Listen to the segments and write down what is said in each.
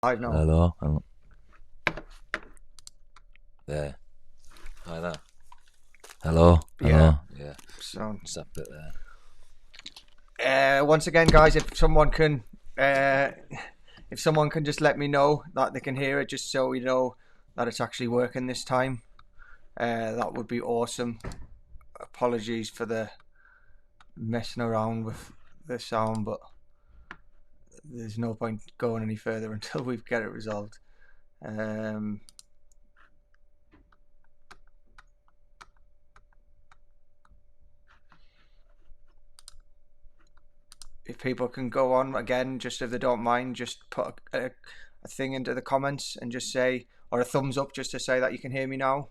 Live now. Hello. Hello. There. Hi there. Hello. Hello. Yeah. So, Just that bit there. once again, guys, if someone can just let me know that they can hear it, just so we know that it's actually working this time, that would be awesome. Apologies for the messing around with the sound, but there's no point going any further until we get it resolved. If people can go on again, just if they don't mind, just put a thing into the comments and just say, or a thumbs up just to say that you can hear me now.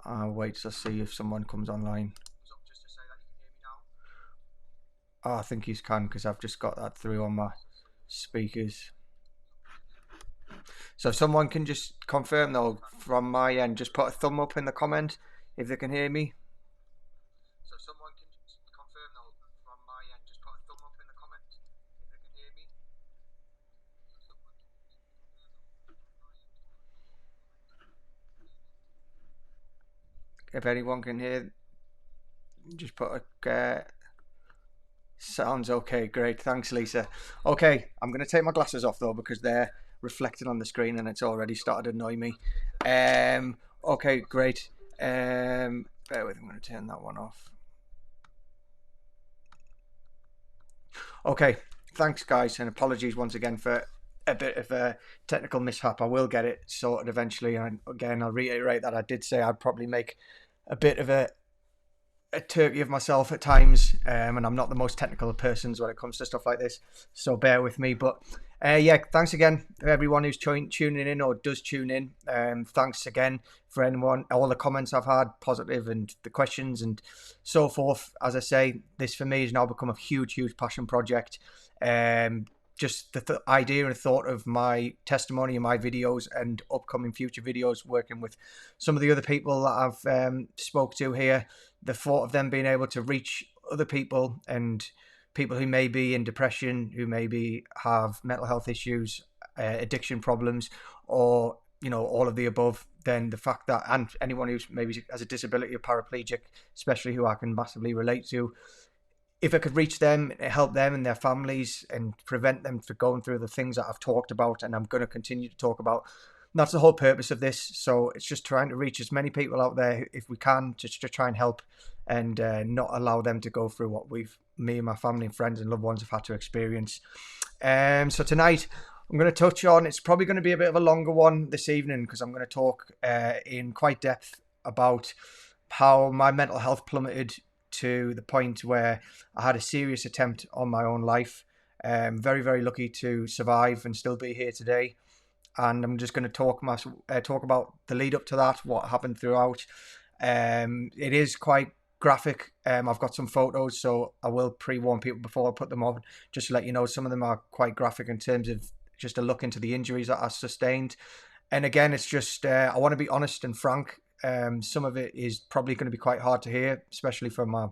I'll wait to see if someone comes online. Oh, I think you can, because I've just got that through on my speakers. So if someone can just confirm though from my end, just put a thumb up in the comment if they can hear me. So if someone can just confirm though from my end, just put a thumb up in the comment if they can hear me. If anyone can hear, just put a sounds okay. Great, thanks Lisa. Okay, I'm going to take my glasses off though, because they're reflecting on the screen and it's already started to annoy me. Okay, great. Bear with me, I'm going to turn that one off. Okay, thanks guys, and apologies once again for a bit of a technical mishap. I will get it sorted eventually, and again I'll reiterate that I did say I'd probably make a bit of a turkey of myself at times, and I'm not the most technical of persons when it comes to stuff like this, so bear with me. But yeah, thanks again for everyone who's tuning in or does tune in. Thanks again for anyone, all the comments I've had, positive, and the questions and so forth. As I say, this for me has now become a huge passion project. Just the idea and thought of my testimony and my videos and upcoming future videos, working with some of the other people that I've spoke to here, the thought of them being able to reach other people and people who may be in depression, who maybe have mental health issues, addiction problems, or all of the above, then the fact that, and anyone who's maybe has a disability or paraplegic, especially, who I can massively relate to, if I could reach them, help them and their families, and prevent them from going through the things that I've talked about and I'm going to continue to talk about. And that's the whole purpose of this. So it's just trying to reach as many people out there if we can, just to try and help and not allow them to go through what me and my family and friends and loved ones have had to experience. So tonight I'm going to touch on, it's probably going to be a bit of a longer one this evening, because I'm going to talk in quite depth about how my mental health plummeted to the point where I had a serious attempt on my own life. Very lucky to survive and still be here today. And I'm just going to talk about the lead up to that, what happened throughout. It is quite graphic. I've got some photos, so I will pre-warn people before I put them on, just to let you know some of them are quite graphic in terms of just a look into the injuries that I sustained. And again, it's just I want to be honest and frank. Some of it is probably going to be quite hard to hear, especially from my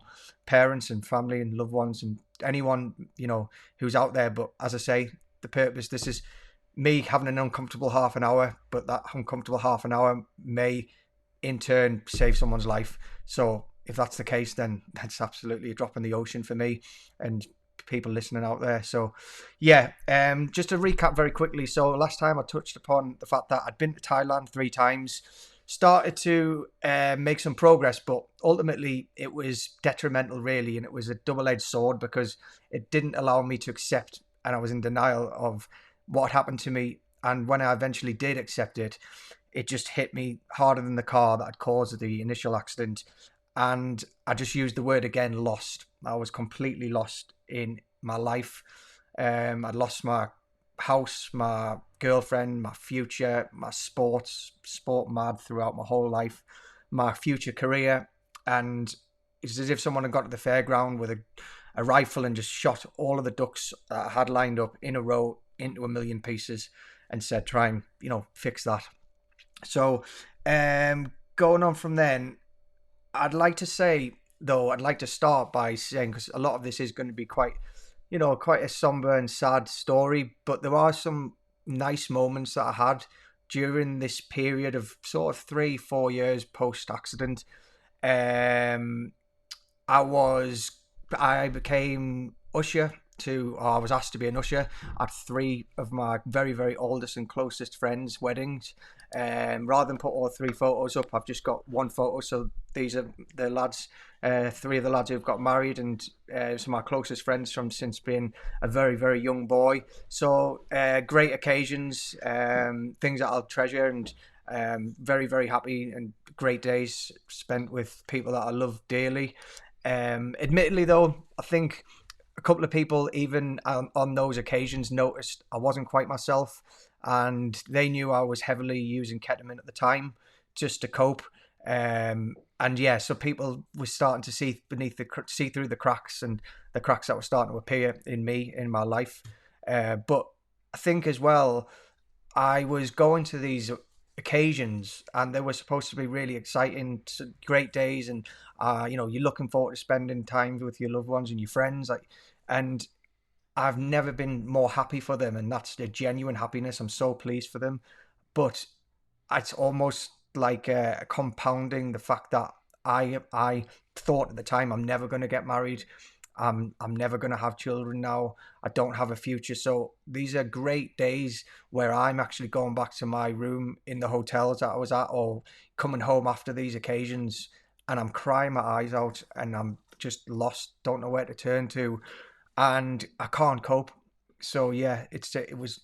parents and family and loved ones and anyone who's out there. But as I say, the purpose, this is me having an uncomfortable half an hour, but that uncomfortable half an hour may in turn save someone's life. So if that's the case, then that's absolutely a drop in the ocean for me and people listening out there. So yeah, just to recap very quickly. So last time I touched upon the fact that I'd been to Thailand 3 times, started to make some progress, but ultimately it was detrimental, really, and it was a double-edged sword, because it didn't allow me to accept, and I was in denial of what happened to me. And when I eventually did accept it, it just hit me harder than the car that had caused the initial accident. And I just used the word again, lost. I was completely lost in my life. I'd lost my house, my girlfriend, my future, my sport mad throughout my whole life, my future career. And it's as if someone had got to the fairground with a rifle and just shot all of the ducks that I had lined up in a row into a million pieces and said, try and, fix that. So going on from then, I'd like to say though, I'd like to start by saying, because a lot of this is going to be quite, quite a somber and sad story, but there are some nice moments that I had during this period of sort of 3-4 years post accident. Um, I became usher or I was asked to be an usher at three of my very, very oldest and closest friends' weddings. Rather than put all three photos up, I've just got one photo. So these are the lads, three of the lads who've got married, and some of my closest friends from since being a very, very young boy. So great occasions, things that I'll treasure, and very, very happy and great days spent with people that I love dearly. Admittedly, though, I think a couple of people, even on those occasions, noticed I wasn't quite myself, and they knew I was heavily using ketamine at the time just to cope. And yeah, so people were starting to see through the cracks, and the cracks that were starting to appear in me, in my life. But I think as well, I was going to these occasions, and they were supposed to be really exciting, great days, and you're looking forward to spending time with your loved ones and your friends, and I've never been more happy for them, and that's a genuine happiness. I'm so pleased for them, but it's almost like compounding the fact that I thought at the time I'm never going to get married. I'm never going to have children now. I don't have a future. So these are great days where I'm actually going back to my room in the hotels that I was at, or coming home after these occasions, and I'm crying my eyes out, and I'm just lost, don't know where to turn to, and I can't cope. So yeah, it was,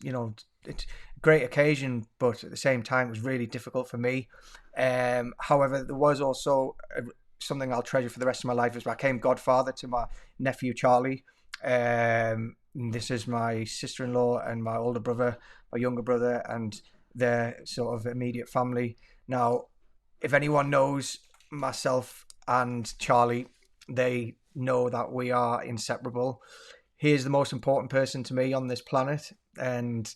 it's a great occasion, but at the same time it was really difficult for me. However, there was also something I'll treasure for the rest of my life, is I became godfather to my nephew Charlie. This is my sister-in-law and my older brother, my younger brother, and their sort of immediate family. Now, if anyone knows myself and Charlie, they know that we are inseparable. He is the most important person to me on this planet, and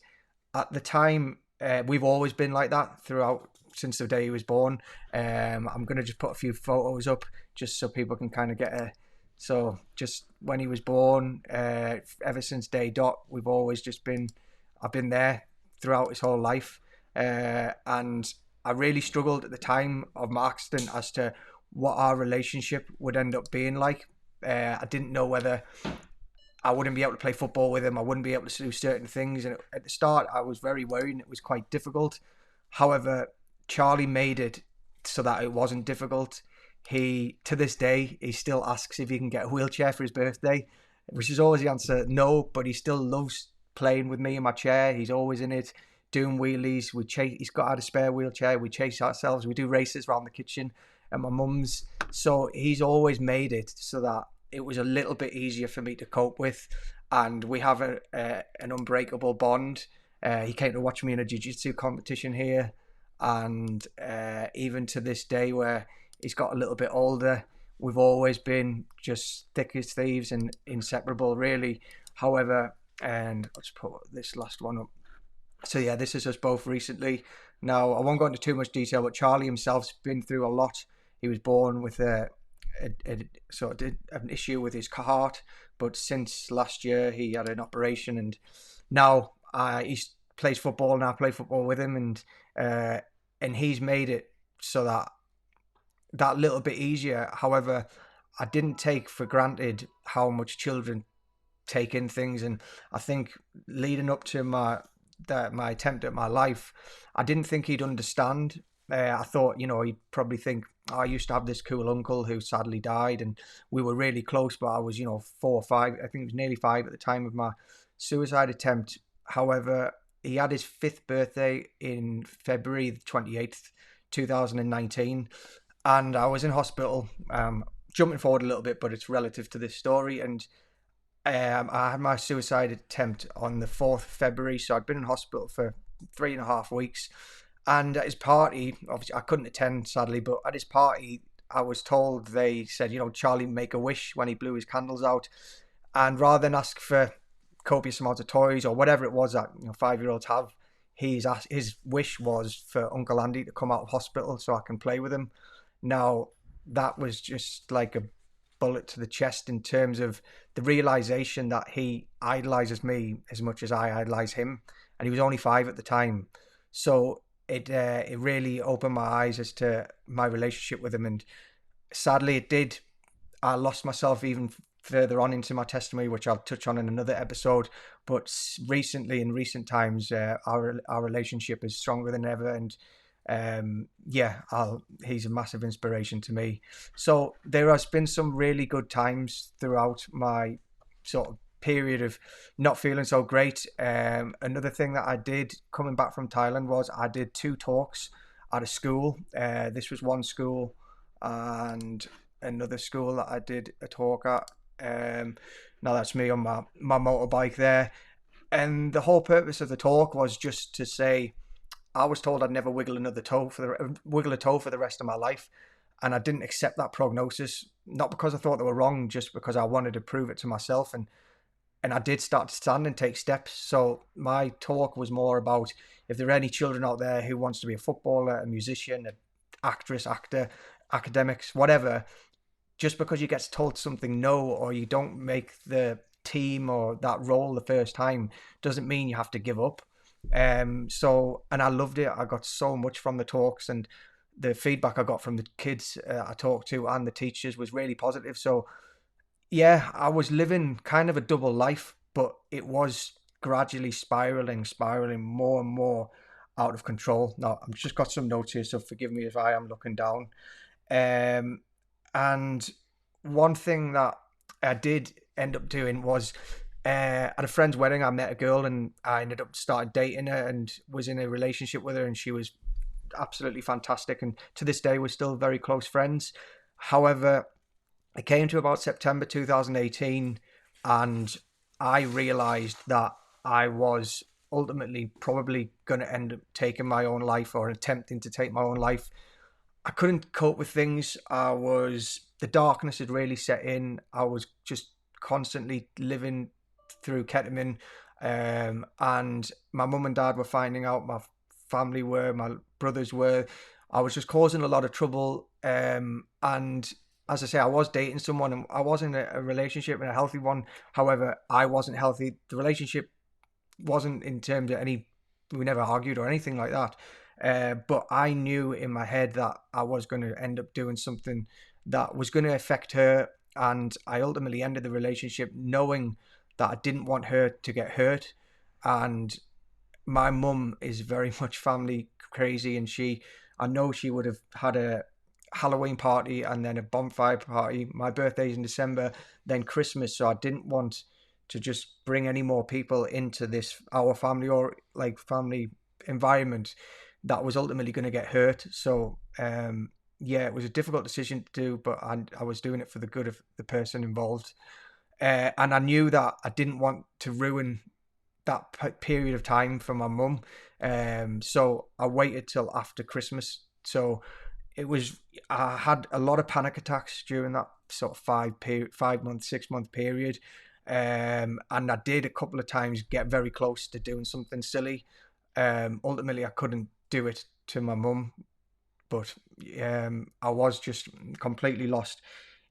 at the time, we've always been like that throughout, since the day he was born. I'm going to just put a few photos up just so people can kind of get so just when he was born, ever since day dot, we've always just been, I've been there throughout his whole life. And I really struggled at the time of my accident as to what our relationship would end up being like. I didn't know whether I wouldn't be able to play football with him. I wouldn't be able to do certain things. And at the start, I was very worried, and it was quite difficult. However, Charlie made it so that it wasn't difficult. He, to this day, he still asks if he can get a wheelchair for his birthday, which is always the answer no, but he still loves playing with me in my chair. He's always in it, doing wheelies. He's got out a spare wheelchair. We chase ourselves. We do races around the kitchen at my mum's. So he's always made it so that it was a little bit easier for me to cope with. And we have an unbreakable bond. He came to watch me in a jiu-jitsu competition here. And even to this day, where he's got a little bit older, we've always been just thick as thieves and inseparable, really. However, and let's put this last one up. So yeah, this is us both recently. Now, I won't go into too much detail, but Charlie himself's been through a lot. He was born with an issue with his heart, but since last year he had an operation, and now he plays football, and I play football with him, and he's made it so that little bit easier. However, I didn't take for granted how much children take in things, and I think leading up to my attempt at my life, I didn't think he'd understand. I thought, he'd probably think, oh, I used to have this cool uncle who sadly died, and we were really close, but I was, 4 or 5, I think it was nearly 5 at the time of my suicide attempt. However, he had his 5th birthday in February 28th, 2019, and I was in hospital. Jumping forward a little bit, but it's relative to this story, and I had my suicide attempt on the 4th of February, so I'd been in hospital for 3.5 weeks. And at his party, obviously I couldn't attend, sadly, but at his party, I was told, they said, Charlie make a wish when he blew his candles out. And rather than ask for copious amounts of toys or whatever it was that 5-year-olds have, his wish was for Uncle Andy to come out of hospital so I can play with him. Now, that was just like bullet to the chest in terms of the realization that he idolizes me as much as I idolize him, and he was only 5 at the time. So it really opened my eyes as to my relationship with him, and sadly it did. I lost myself even further on into my testimony, which I'll touch on in another episode. But recently, in recent times, our relationship is stronger than ever, and he's a massive inspiration to me. So there has been some really good times throughout my sort of period of not feeling so great. Another thing that I did coming back from Thailand was I did 2 talks at a school. This was one school, and another school that I did a talk at. Now that's me on my motorbike there. And the whole purpose of the talk was just to say, I was told I'd never wiggle a toe for the rest of my life, and I didn't accept that prognosis. Not because I thought they were wrong, just because I wanted to prove it to myself, and I did start to stand and take steps. So my talk was more about if there are any children out there who wants to be a footballer, a musician, an actress, actor, academics, whatever. Just because you get told something no, or you don't make the team or that role the first time, doesn't mean you have to give up. And I loved it. I got so much from the talks, and the feedback I got from the kids I talked to and the teachers was really positive. So yeah, I was living kind of a double life, but it was gradually spiraling more and more out of control. Now, I've just got some notes here, so forgive me if I am looking down. And one thing that I did end up doing was at a friend's wedding, I met a girl, and I ended up started dating her and was in a relationship with her, and she was absolutely fantastic. And to this day, we're still very close friends. However, it came to about September 2018, and I realized that I was ultimately probably going to end up taking my own life, or attempting to take my own life. I couldn't cope with things. The darkness had really set in. I was just constantly living through ketamine, and my mum and dad were finding out, my family were, my brothers were. I was just causing a lot of trouble, and as I say, I was dating someone, and I was in a relationship, and a healthy one. However, I wasn't healthy. The relationship wasn't in terms of we never argued or anything like that. But I knew in my head that I was going to end up doing something that was going to affect her. And I ultimately ended the relationship knowing that I didn't want her to get hurt. And my mum is very much family crazy, and I know she would have had a Halloween party and then a bonfire party. My birthday's in December, then Christmas. So I didn't want to just bring any more people into our family, or like family environment that was ultimately going to get hurt. So it was a difficult decision to do, but I was doing it for the good of the person involved. And I knew that I didn't want to ruin that period of time for my mum. So I waited till after Christmas. So I had a lot of panic attacks during that sort of 5-month, 6-month period. And I did a couple of times get very close to doing something silly. Ultimately, I couldn't do it to my mum, but I was just completely lost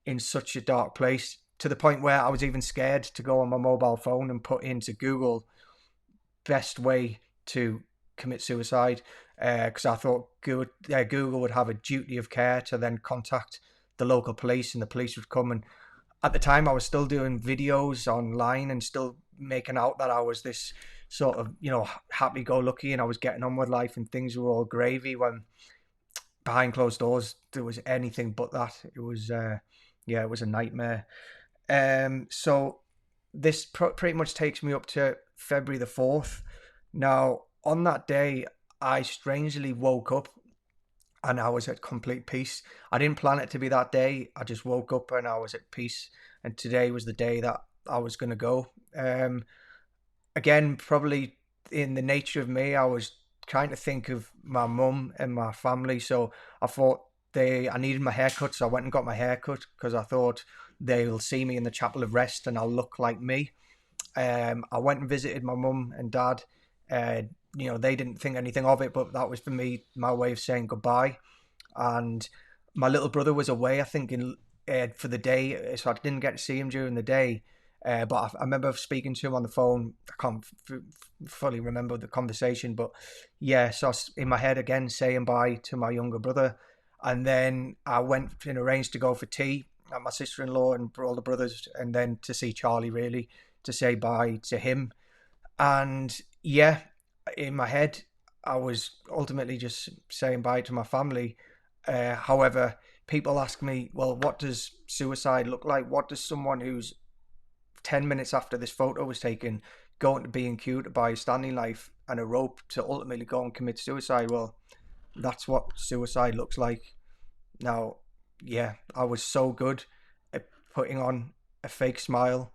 in such a dark place, to the point where I was even scared to go on my mobile phone and put into Google best way to commit suicide, because I thought Google would have a duty of care to then contact the local police, and the police would come. And at the time, I was still doing videos online and still making out that I was this sort of, happy-go-lucky, and I was getting on with life and things were all gravy, when behind closed doors there was anything but that. It was it was a nightmare. So this pretty much takes me up to February the 4th. Now, on that day, I strangely woke up and I was at complete peace. I didn't plan it to be that day. I just woke up and I was at peace. And today was the day that I was going to go. Again, probably in the nature of me, I was trying to think of my mum and my family. So I thought I needed my haircut. So I went and got my haircut, because I thought they'll see me in the chapel of rest and I'll look like me. I went and visited my mum and dad. They didn't think anything of it, but that was for me my way of saying goodbye. And my little brother was away, I think, in for the day, so I didn't get to see him during the day. But I remember speaking to him on the phone. I can't fully remember the conversation, but yeah, so I was in my head again saying bye to my younger brother, and then I went and arranged to go for tea at my sister-in-law and all the brothers, and then to see Charlie, really, to say bye to him. And yeah, in my head, I was ultimately just saying bye to my family. However, people ask me, well, what does suicide look like? What does someone who's 10 minutes after this photo was taken going to B&Q to buy a Stanley knife and a rope to ultimately go and commit suicide? Well, that's what suicide looks like. Now, yeah, I was so good at putting on a fake smile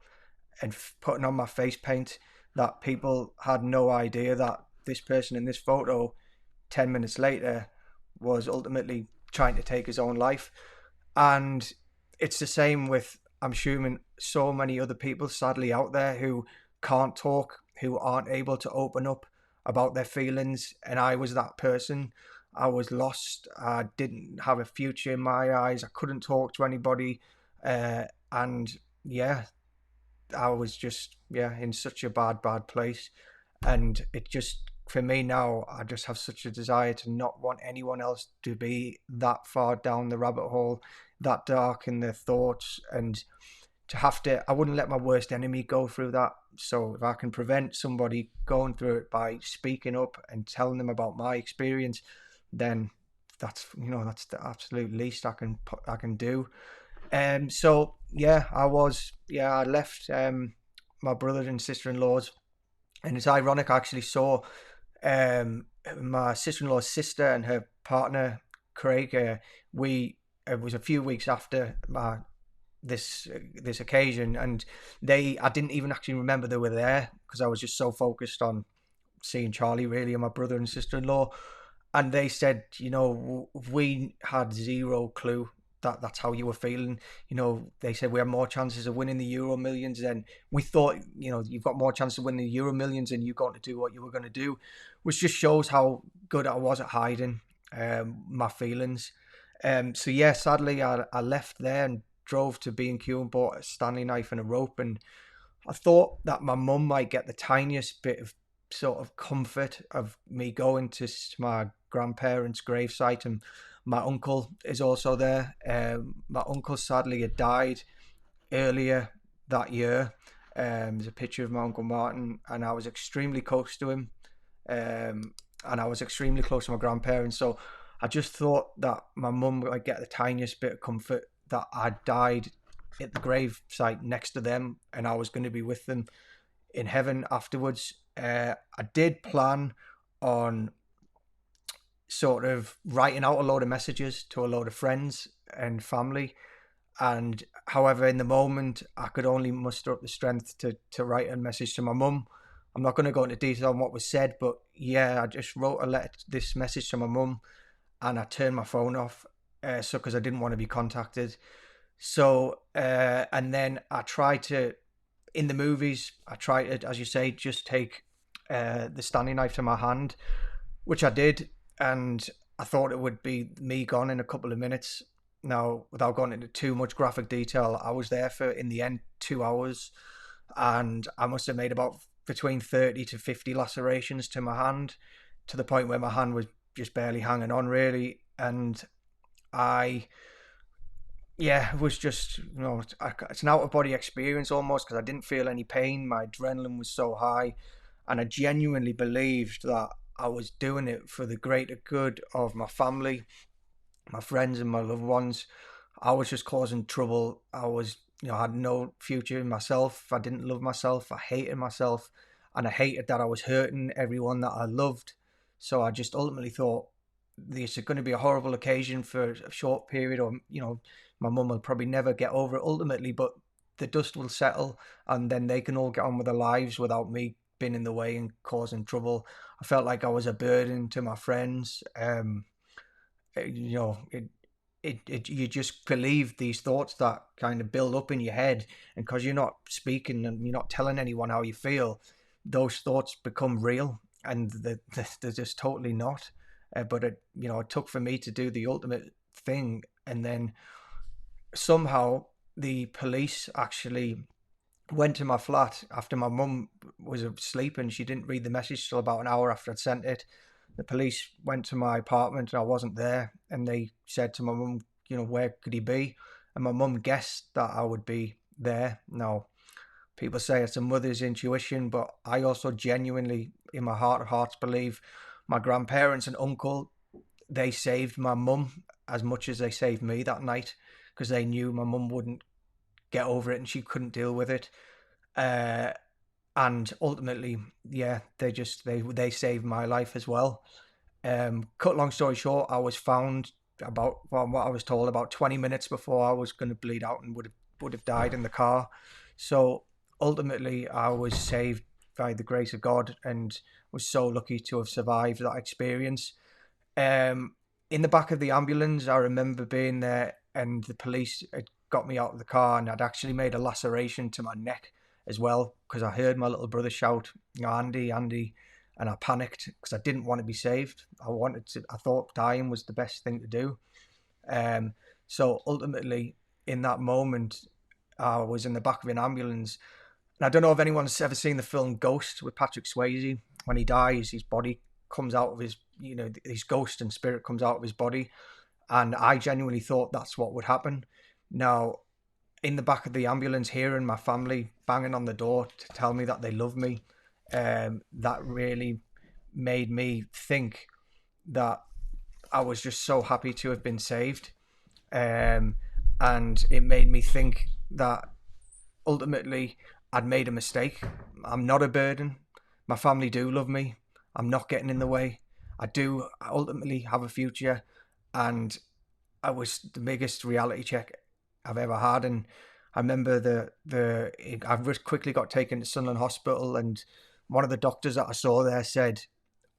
and putting on my face paint that people had no idea that this person in this photo 10 minutes later was ultimately trying to take his own life. And it's the same with, I'm assuming, so many other people sadly out there who can't talk, who aren't able to open up about their feelings. And I was that person. I was lost. I didn't have a future in my eyes. I couldn't talk to anybody. And yeah, I was just, yeah, in such a bad place. And it just, for me now, I just have such a desire to not want anyone else to be that far down the rabbit hole, that dark in their thoughts, and to have to, I wouldn't let my worst enemy go through that. So if I can prevent somebody going through it by speaking up and telling them about my experience, then that's, that's the absolute least I can do. So yeah, I left my brother and sister-in-laws, and it's ironic. I actually saw my sister-in-law's sister and her partner Craig. We It was a few weeks after this occasion, and I didn't even actually remember they were there because I was just so focused on seeing Charlie, really, and my brother and sister-in-law. And they said, we had zero clue that that's how you were feeling. They said we have more chances of winning the Euro Millions than we thought. You've got more chance of winning the Euro Millions than you got to do what you were going to do, which just shows how good I was at hiding my feelings. So yeah, sadly, I left there and drove to B&Q and bought a Stanley knife and a rope. And I thought that my mum might get the tiniest bit of sort of comfort of me going to my grandparents' gravesite, and my uncle is also there. My uncle sadly had died earlier that year. There's a picture of my Uncle Martin, and I was extremely close to him, and I was extremely close to my grandparents. So I just thought that my mum would get the tiniest bit of comfort that I died at the grave site next to them, and I was going to be with them in heaven afterwards. I did plan on sort of writing out a load of messages to a load of friends and family, and however, in the moment, I could only muster up the strength to write a message to my mum. I'm not going to go into detail on what was said, but yeah, I just wrote this message to my mum, and I turned my phone off, so because I didn't want to be contacted. So, and then I tried to, in the movies, I tried to, as you say, just take the Stanley knife to my hand, which I did, and I thought it would be me gone in a couple of minutes. Now, without going into too much graphic detail, I was there for, in the end, 2 hours, and I must have made about between 30 to 50 lacerations to my hand, to the point where my hand was just barely hanging on, really. And it was just, it's an out-of-body experience almost, because I didn't feel any pain. My adrenaline was so high, and I genuinely believed that I was doing it for the greater good of my family, my friends, and my loved ones. I was just causing trouble. I had no future in myself. I didn't love myself. I hated myself, and I hated that I was hurting everyone that I loved. So I just ultimately thought, this is going to be a horrible occasion for a short period, or my mum will probably never get over it ultimately, but the dust will settle, and then they can all get on with their lives without me being in the way and causing trouble. I felt like I was a burden to my friends. You just believe these thoughts that kind of build up in your head, and because you're not speaking and you're not telling anyone how you feel, those thoughts become real, and they're just totally not. But it took for me to do the ultimate thing, and then somehow the police actually went to my flat after my mum was asleep and she didn't read the message till about an hour after I'd sent it. The police went to my apartment and I wasn't there, and they said to my mum, where could he be? And my mum guessed that I would be there. Now, people say it's a mother's intuition, but I also genuinely, in my heart of hearts, believe my grandparents and uncle, they saved my mum as much as they saved me that night, because they knew my mum wouldn't get over it and she couldn't deal with it. Uh, and ultimately, yeah, they saved my life as well. Cut long story short, I was found about, from what I was told, about 20 minutes before I was going to bleed out and would have died in the car. So ultimately, I was saved by the grace of God and was so lucky to have survived that experience. In the back of the ambulance, I remember being there, and the police had got me out of the car, and I'd actually made a laceration to my neck as well, because I heard my little brother shout, Andy, Andy, and I panicked because I didn't want to be saved. I thought dying was the best thing to do. So ultimately, in that moment, I was in the back of an ambulance. And I don't know if anyone's ever seen the film Ghost with Patrick Swayze. When he dies, his body comes out of his ghost and spirit comes out of his body. And I genuinely thought that's what would happen. Now, in the back of the ambulance, hearing my family banging on the door to tell me that they love me, that really made me think that I was just so happy to have been saved. And it made me think that ultimately I'd made a mistake. I'm not a burden. My family do love me. I'm not getting in the way. I ultimately have a future, and I was the biggest reality check I've ever had. And I remember I've quickly got taken to Sunderland Hospital, and one of the doctors that I saw there said,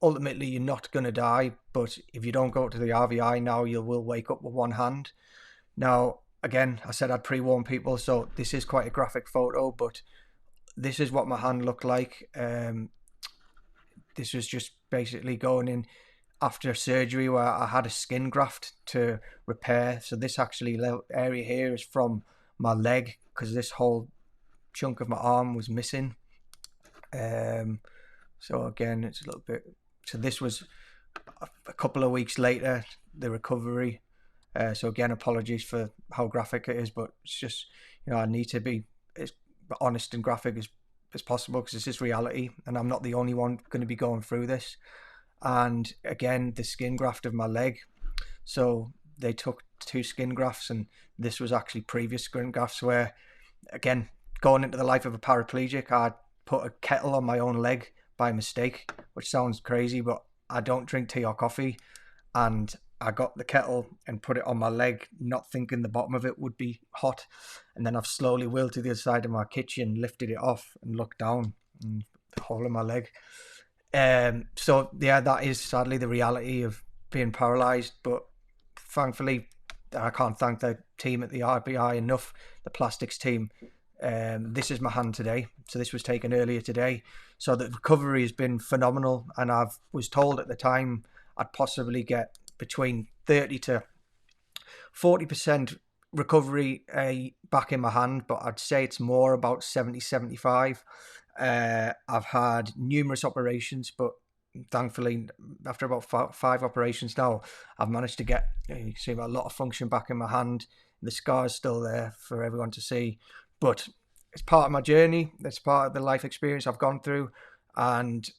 ultimately, you're not going to die, but if you don't go to the RVI now, you will wake up with one hand. Now, again, I said I'd pre-warn people, so this is quite a graphic photo, but this is what my hand looked like. This was just basically going in after surgery where I had a skin graft to repair. So this actually area here is from my leg, because this whole chunk of my arm was missing. So again, it's a little bit. So this was a couple of weeks later, the recovery. So again, apologies for how graphic it is, but it's just, I need to be as honest and graphic as possible, because this is reality, and I'm not the only one going to be going through this. And again, the skin graft of my leg. So they took 2 skin grafts, and this was actually previous skin grafts where, again, going into the life of a paraplegic, I put a kettle on my own leg by mistake, which sounds crazy, but I don't drink tea or coffee. And I got the kettle and put it on my leg, not thinking the bottom of it would be hot. And then I've slowly wheeled to the other side of my kitchen, lifted it off and looked down, and the whole of my leg. So yeah, that is sadly the reality of being paralysed. But thankfully, I can't thank the team at the RBI enough, the plastics team. This is my hand today. So this was taken earlier today. So the recovery has been phenomenal. And I was told at the time I'd possibly get between 30 to 40% recovery back in my hand, but I'd say it's more about 70-75. I've had numerous operations, but thankfully after about 5 operations now, I've managed to get, you can see, a lot of function back in my hand. The scar is still there for everyone to see, but it's part of my journey. It's part of the life experience I've gone through. And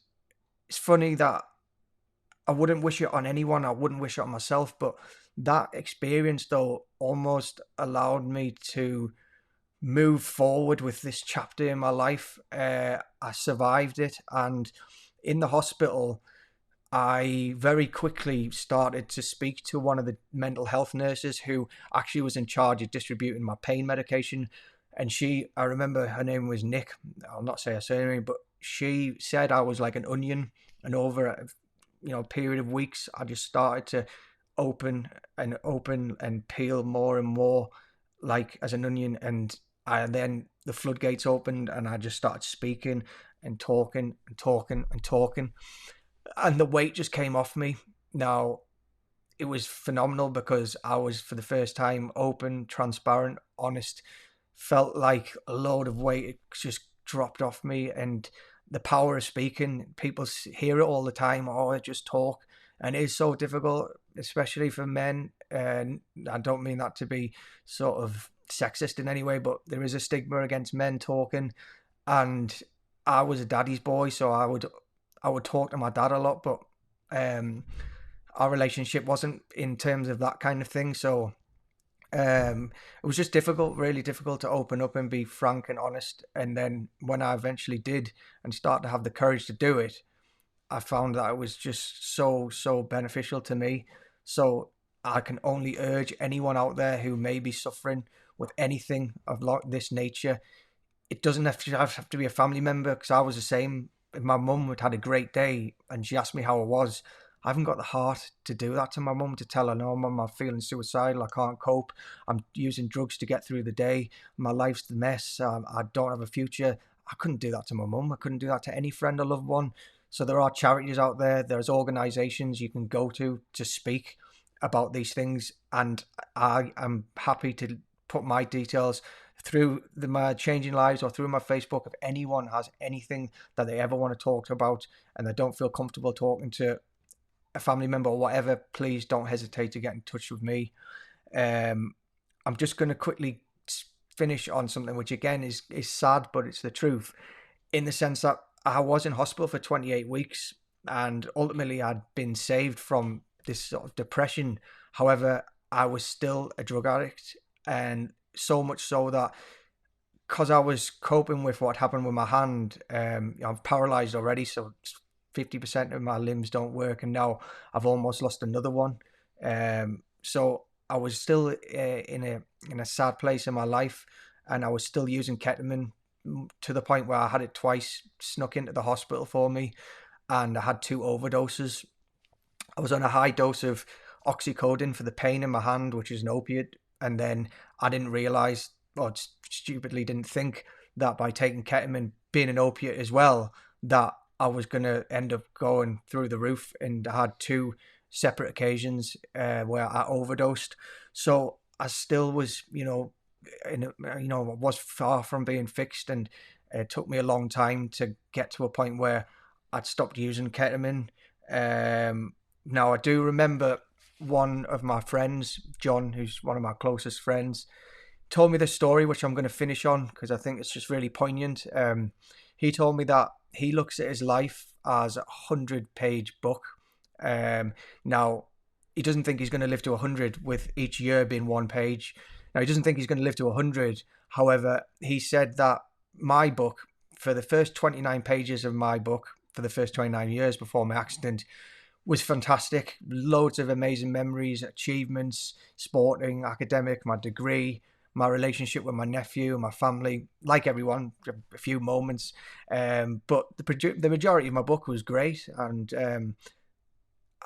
it's funny that I wouldn't wish it on anyone. I wouldn't wish it on myself, but that experience though almost allowed me to move forward with this chapter in my life. I survived it, and in the hospital, I very quickly started to speak to one of the mental health nurses who actually was in charge of distributing my pain medication. And I remember her name was Nick. I'll not say her surname, but she said I was like an onion, and over a period of weeks, I just started to open and peel more and more, like as an onion. And then the floodgates opened, and I just started speaking and talking and talking and talking, and the weight just came off me. Now, it was phenomenal because I was, for the first time, open, transparent, honest. Felt like a load of weight just dropped off me, and the power of speaking. People hear it all the time. Oh, just talk, and it is so difficult, especially for men. And I don't mean that to be sort of sexist in any way, but there is a stigma against men talking. And I was a daddy's boy, so I would talk to my dad a lot, but um, our relationship wasn't in terms of that kind of thing. So it was just difficult, really difficult to open up and be frank and honest. And then when I eventually did and start to have the courage to do it, I found that it was just so beneficial to me. So I can only urge anyone out there who may be suffering with anything of this nature. It doesn't have to be a family member, because I was the same. If my mum had had a great day and she asked me how I was, I haven't got the heart to do that to my mum, to tell her, no, mum, I'm feeling suicidal. I can't cope. I'm using drugs to get through the day. My life's the mess. I don't have a future. I couldn't do that to my mum. I couldn't do that to any friend or loved one. So there are charities out there. There's organisations you can go to speak about these things. And I am happy to put my details through my Changing Lives or through my Facebook. If anyone has anything that they ever want to talk about and they don't feel comfortable talking to a family member or whatever, please don't hesitate to get in touch with me. I'm just going to quickly finish on something which again is sad, but it's the truth, in the sense that I was in hospital for 28 weeks and ultimately I'd been saved from this sort of depression. However, I was still a drug addict, and so much so that because I was coping with what happened with my hand, I'm paralyzed already, so 50% of my limbs don't work, and now I've almost lost another one. So I was still in a sad place in my life, and I was still using ketamine to the point where I had it twice snuck into the hospital for me, and I had 2 overdoses. I was on a high dose of oxycodone for the pain in my hand, which is an opiate, and then I didn't realize, or stupidly didn't think, that by taking ketamine, being an opiate as well, that I was going to end up going through the roof. And I had 2 separate occasions where I overdosed. So I still was, was far from being fixed, and it took me a long time to get to a point where I'd stopped using ketamine. Now I do remember one of my friends, John, who's one of my closest friends, told me this story, which I'm going to finish on because I think it's just really poignant. He told me that he looks at his life as a 100-page book. Now, he doesn't think he's going to live to 100, with each year being 1 page. Now, he doesn't think he's going to live to 100. However, he said that my book, for the first 29 pages of my book, for the first 29 years before my accident, was fantastic. Loads of amazing memories, achievements, sporting, academic, my degree, my relationship with my nephew and my family, like everyone, a few moments. But the majority of my book was great. And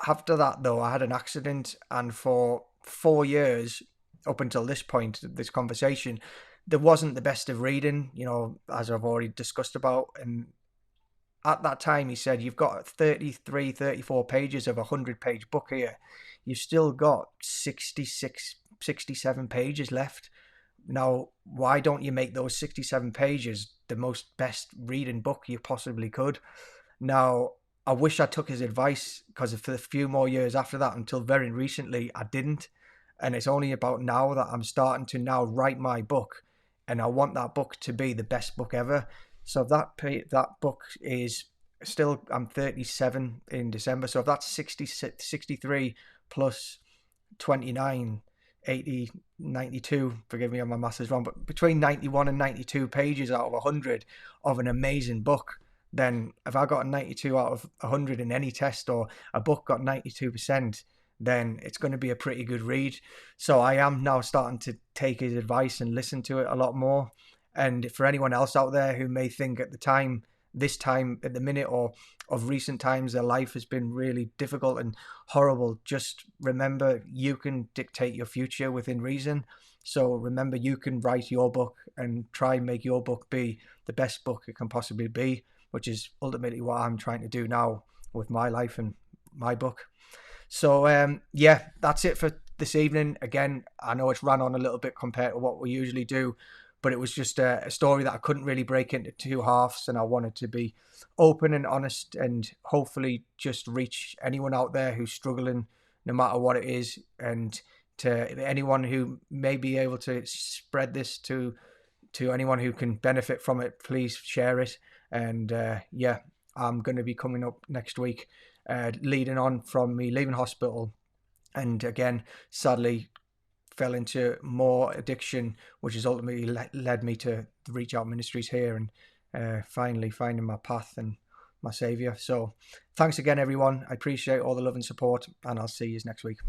after that, though, I had an accident. And for 4 years, up until this point, this conversation, there wasn't the best of reading, as I've already discussed about. And at that time, he said, you've got 33, 34 pages of a 100-page book here. You've still got 66, 67 pages left. Now, why don't you make those 67 pages the most best reading book you possibly could? Now, I wish I took his advice, because for a few more years after that, until very recently, I didn't. And it's only about now that I'm starting to now write my book, and I want that book to be the best book ever. So that book is still, I'm 37 in December. So if that's 63 plus 29, 80, 92, forgive me if my maths is wrong, but between 91 and 92 pages out of 100 of an amazing book, then if I got a 92 out of 100 in any test, or a book got 92%, then it's going to be a pretty good read. So I am now starting to take his advice and listen to it a lot more. And for anyone else out there who may think at the minute, or of recent times, their life has been really difficult and horrible, just remember, you can dictate your future within reason. So remember, you can write your book and try and make your book be the best book it can possibly be, which is ultimately what I'm trying to do now with my life and my book. So yeah, that's it for this evening. Again, I know it's ran on a little bit compared to what we usually do, but it was just a story that I couldn't really break into two halves, and I wanted to be open and honest, and hopefully just reach anyone out there who's struggling, no matter what it is, and to anyone who may be able to spread this to anyone who can benefit from it. Please share it. And yeah, I'm going to be coming up next week, leading on from me leaving hospital, and again, sadly, fell into more addiction, which has ultimately led me to Reach Out Ministries here, and finally finding my path and my saviour. So thanks again, everyone. I appreciate all the love and support, and I'll see you next week.